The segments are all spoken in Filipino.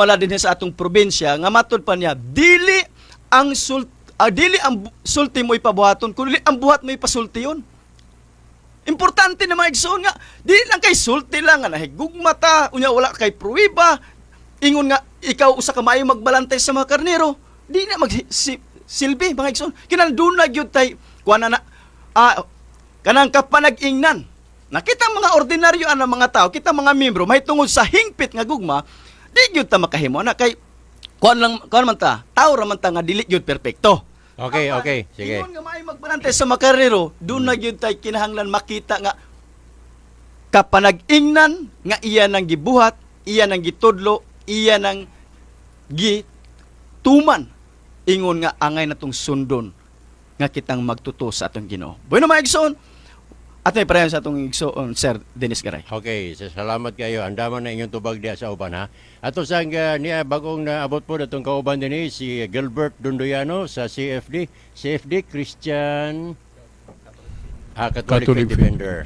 wala din sa atong probinsya nga matod pa niya dili ang sulti mo ipabuhaton kundi ang buhat mo ipasultiyon. Importante na mga igsoon nga dili lang kay sulti lang nga nahigugma ta unya wala kay pruweba ingon nga ikaw usa ka maayo magbalantay sa mga karnero di na silbi mga igsoon kinahanglan dunay gyud tay kuana na kanang kapanag-ingnan. Nakita mga ordinaryo ang mga tao, kita mga membro may tungod sa hingpit nga gugma di gyud ta makahimo na kay kuan man ta tao ra man ta nga dili gyud perpekto. Okay, okay. Sige. Ingon nga maayo magbalantay sa mga karnero doon na gyud tay kinahanglan makita nga kapanag-ingnan nga iya nang gibuhat, iya nang gitudlo, iya nang gituman. Ingon nga angay natong sundon nga kitang magtuto sa atong Ginoo. Bueno mga igsoon, atay pareho sa atong igsoon Sir Dennis Garay. Okay, salamat kayo. Andaman na inyong tubag diya sa uban ha. Ato sang niya bagong naabot po datong kauban din si Gilbert Dundoyano sa CFD Christian Catholic Defender.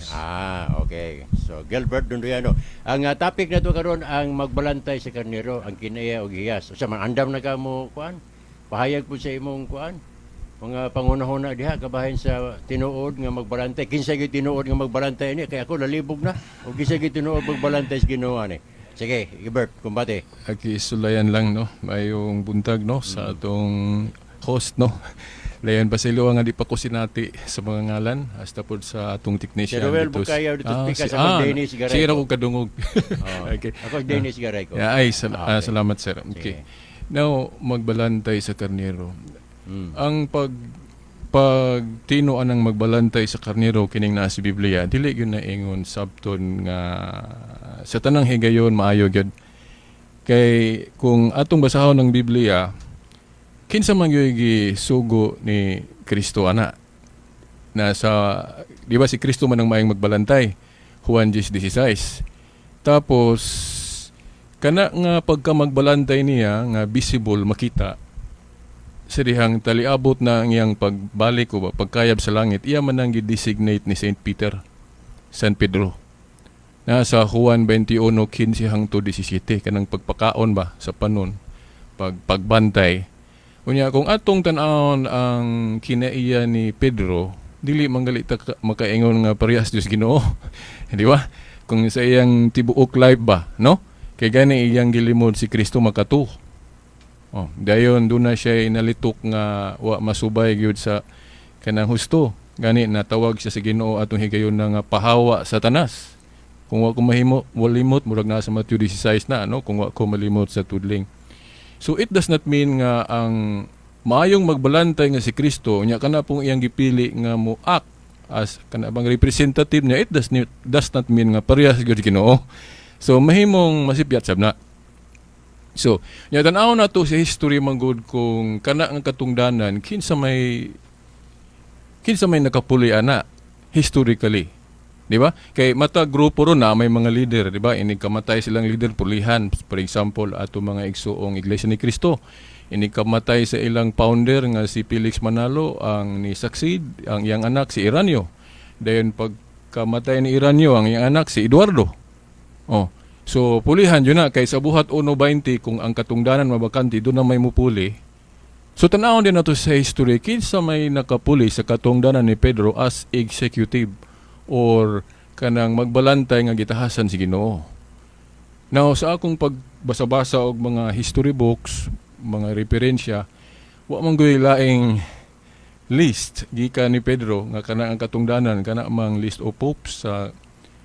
Okay. So Gilbert Dundoyano. Ang topic na to karon ang magbalantay sa karnero, ang kinaya og hiyas. Usa man andam na kamo kuan? Pahayag po sa imong kuan? Mga pangunahuna diha kabahin sa tinuod nga magbalantay. Kinsa gyud tinuod nga magbalantay ni kay ako lalibog na. O kinsa gyud tinuod magbalantay sa Ginoo ni. Sige, Gilbert, kumbate. Aki sulayan lang no, mayong buntag no sa atong host no. Layan pa sila nga di pa ko sinati sa mga ngalan hasta pod sa atong technician Si Ruel dito. Bukayaw dito speaker sa Dennis Garay. Sige ako kadungog. Okay. Ako Dennis Garay ko. Yeah, okay. Salamat sir. Okay. Now magbalantay sa karnero. Ang pagtinuan ng magbalantay sa karnero kining naa sa Biblia dili gyud na ingon sabton nga sa tanang higayon maayo gyud kay kung atong basahon ng Biblia kinsa man gyud gisugo ni Kristo ana na sa di ba si Kristo man ang maayong magbalantay Juan 10:16 tapos kana nga pagka magbalantay niya nga visible makita sa dihang taliabot na ang iyang pagbalik o pagkayab sa langit, iya man ang gi-designate ni St. Peter, San Pedro. Na sa Juan 21:15 hangtod 17, kanang pagpakaon ba sa panon, pagbantay. Unya, kung atong tan-awon ang kinaiya ni Pedro, dili manggali ta makaingon nga parehas Dios Ginoo. Di ba? Kung sa iyang tibuok life ba, no? Kay gani iyang gilimod si Kristo makatuo. Dayon doon na siya inalitok nga wa masubay gyud sa kanang husto. Gani natawag siya sa Ginoo atong higayon nga pahawa Satanas. Kung wa ko mahimo walimot murag na sa Matthew 16 na no kung wa ko malimot sa tudling. So it does not mean nga ang maayong magbalantay nga si Kristo nya kana pong iyang gipili nga mo act as kana bang representative niya, it does not mean nga parehas gyud Ginoo. So mahimong masipyat sab na. So, tan-aw na to sa history manggod kung kana ang katungdanan kinsa may nakapuli ana historically. Di ba? Kay mata grupo ron na may mga leader, di ba? Ini kamatay silang leader pulihan, for example, ato mga igsoong Iglesia ni Cristo. Ini kamatay sa ilang founder nga si Felix Manalo, ang ni succeed ang iyang anak si Iranio. Dayon pagkamatay ni Iranio ang iyang anak si Eduardo. So, pulihan yun na. Kay sa buhat 1:20, kung ang katungdanan mabakanti, doon na may mupuli. So, tanawon din na to sa history, kinsa may nakapuli sa katungdanan ni Pedro as executive or kanang magbalantay nga gitahasan si Ginoo. Now, sa akong pagbasa-basa og mga history books, mga referensya, wa man gyud laing list gikan ni Pedro nga kanang ang katungdanan kana mang list of popes sa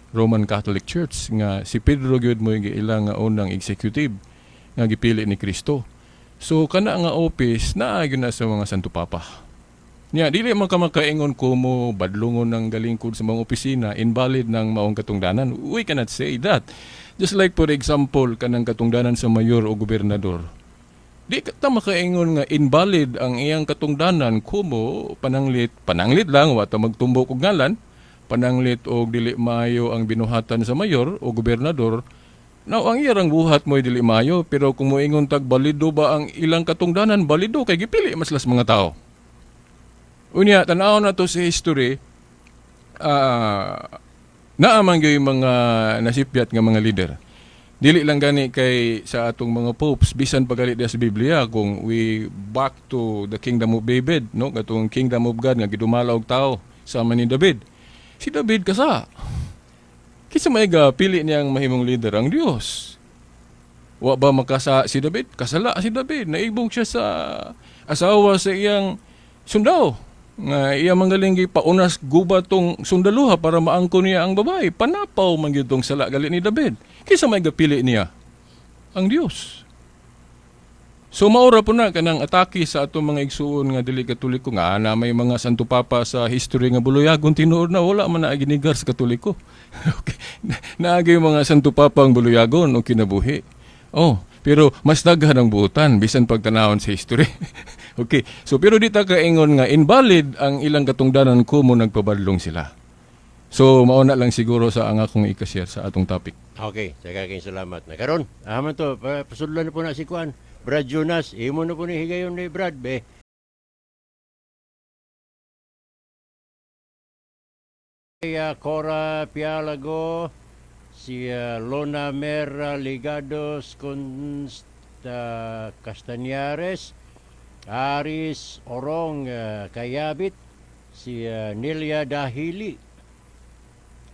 Roman Catholic Church nga si Pedro gyud mo ilang nga unang executive nga gipili ni Kristo. So kana nga office naa gyud na sa mga Santo Papa. Nya dili man ka makaingon ko mo badlungon ng galingkod sa mga opisina invalid ng maong katungdanan. We cannot say that. Just like for example kanang katungdanan sa mayor o gobernador. Di ka makaingon nga invalid ang iyang katungdanan kumo pananglit lang wa ta magtumbok og ngalan. Pananglit o dili maayo ang binuhatan sa mayor o gobernador. Now, ang iyang buhat mo dili maayo, pero kung moingon tag balido ba ang ilang katungdanan, balido kay gipili maslas mga tao. Unya, tanaw na to sa history, naamang yung mga nasipyat nga mga leader. Dili lang gani kay sa atong mga popes bisan pagalit dia sa Biblia kung we back to the kingdom of David, no, katong kingdom of God nga gidumala og tao sama ni David. Si David kasa kinsa may pili niyang mahimong leader ang Dios. Wa ba makasa si David? Kasala si David. Naibog siya sa asawa sa iyang sundao. Nga iya manggaling paunas guba tong sundaluha para maangkon niya ang babae. Panapaw man gyud tong sala gali ni David. Kinsa may gapili niya? Ang Dios. So maura po na kanang atake sa atong mga igsuon nga dili katoliko nga na may mga santo papa sa history nga buluyagon tinuod na wala man na ginigar sa katoliko. Okay. Naagay mga santo papa ang buluyagon o kinabuhi. Oh, pero mas daghan ang buutan bisan pagtanawon sa history. Okay. So pero di ta kaingon nga invalid ang ilang katungdanan kumo nagpabadlong sila. So mauna lang siguro sa ang akong i-share sa atong topic. Okay, kayong salamat na. Karon, aman to, pasudlan na po na si Kuan. Brad Jonas, imo na po ni higayon ni Brad, be. Si Cora Pialago, si Lona Mera Ligados Castañares, Aris Orong Kayabit, si Nelia Dahili,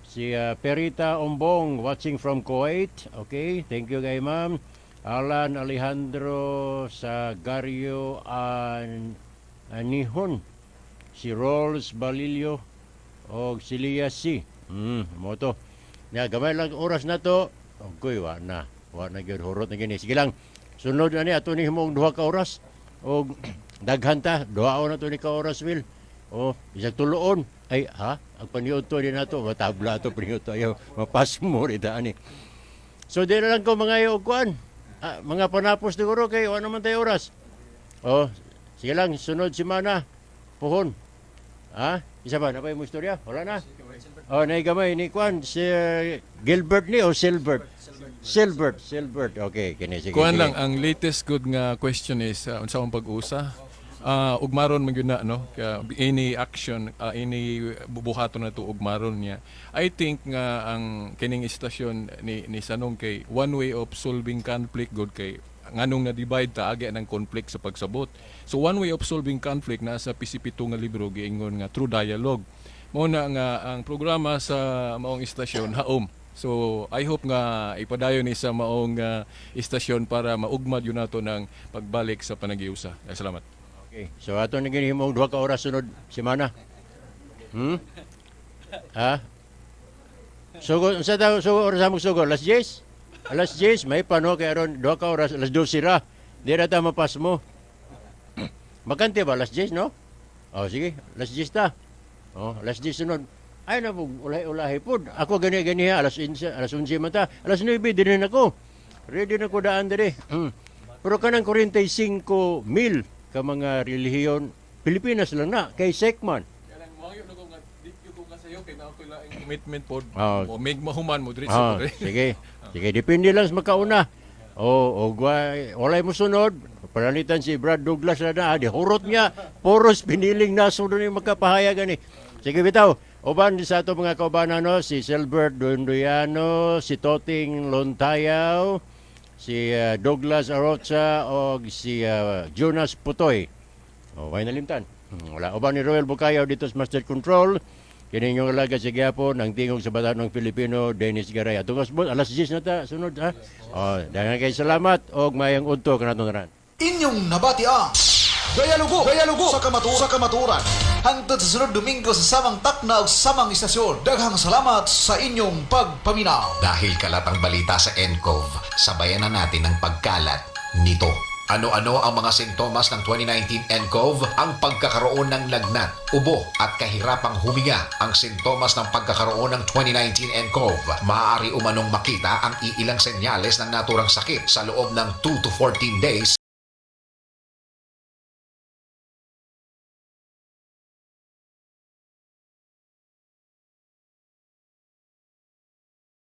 si Perita Ombong watching from Kuwait. Okay, thank you kay ma'am. Alan Alejandro Sagario Anihon, si Rolls Balilio o si Lia C. Moto. Ya, gamay lang oras na to. Okay, wa na gyud hurot na gini. Sige lang. Sunod na ni ato ni himong 2 ka oras og daghan ta 2 na to ni ka oras Will. O isag tuloon. Ay ha, ang paniud to din nato, matabla to paniud to ayo mapas mo ita ani. So di na lang ko mga iyo kuan. Mga panapos siguro kay ano man tayo oras. Oh, sige lang sunod semana puhon. Isa ba na pa yung istorya? Wala na. Oh, naigamay ni kuan si Gilbert ni o Silbert. Silbert. Okay, kini sige. Kuan sige. lang ang latest good nga question is unsa ang pag-usa? Ugmaron man gyud na no. Any action, any bubuhaton na to ugmaron niya. I think nga ang kining istasyon ni Sanong kay one way of solving conflict good kay nganong na-divide ta agi ng conflict sa pagsabot. So one way of solving conflict nasa PCP2 nga libro giingon nga through dialogue. Mao na nga ang programa sa maong istasyon haom. So I hope nga ipadayon ni sa maong istasyon para maugmad yun nato ng pagbalik sa panagiusa. Salamat. Okay. So ato ni gini himong 2 ka oras sunod semana. Ha? Sugo unsa daw sugo oras among sugo? Alas 10? Alas 10 may pano kay aron 2 ka oras alas 12 ra. Di ra ta mapas mo. Bakante ba alas 10 no? Oh sige, alas 10 ta. Oh, alas 10 sunod. Ay na po, ulahi po. Ako gani alas 11 man ta. Alas 9 din ako. Ready na ko daan dire. Pero kanang 45,000 ka mga relihiyon Pilipinas lang na kay Sekman. Commitment po. Oh. O mig mahuman mo diri Ah, sa sige. Sige, depende lang sa makauna. O walay mo sunod. Panalitan si Brad Douglas na di hurot niya. Puros piniling naso doon yung magkapahayagan eh. Sige, bitaw. Uban sa ato mga kaubanan, no? Si Silbert Dondoyano, si Toting Lontayaw, si Douglas Arocha, o si Jonas Putoy. O, may nalimtan. Wala. Uban ni Roel Bukayaw dito sa Master Control. Kini yung alaga sa Gyapon, ang tingog sa Batanong Pilipino, Dennis Garay. Tungos mo, alas 10 na ta, sunod ha. O, daghang kay salamat, o mayang udto kanatonaran. Inyong nabati ang Dialogo sa kamaturan. Hangtod sa sunod Domingo sa samang takna o samang istasyon. Daghang salamat sa inyong pagpaminaw. Dahil kalatang balita sa ENCOV, sabayan na natin ang pagkalat nito. Ano-ano ang mga sintomas ng 2019 ENCOV? Ang pagkakaroon ng lagnat, ubo at kahirapang huminga. Ang sintomas ng pagkakaroon ng 2019 ENCOV. Maaari umanong makita ang iilang senyales ng naturang sakit sa loob ng 2 to 14 days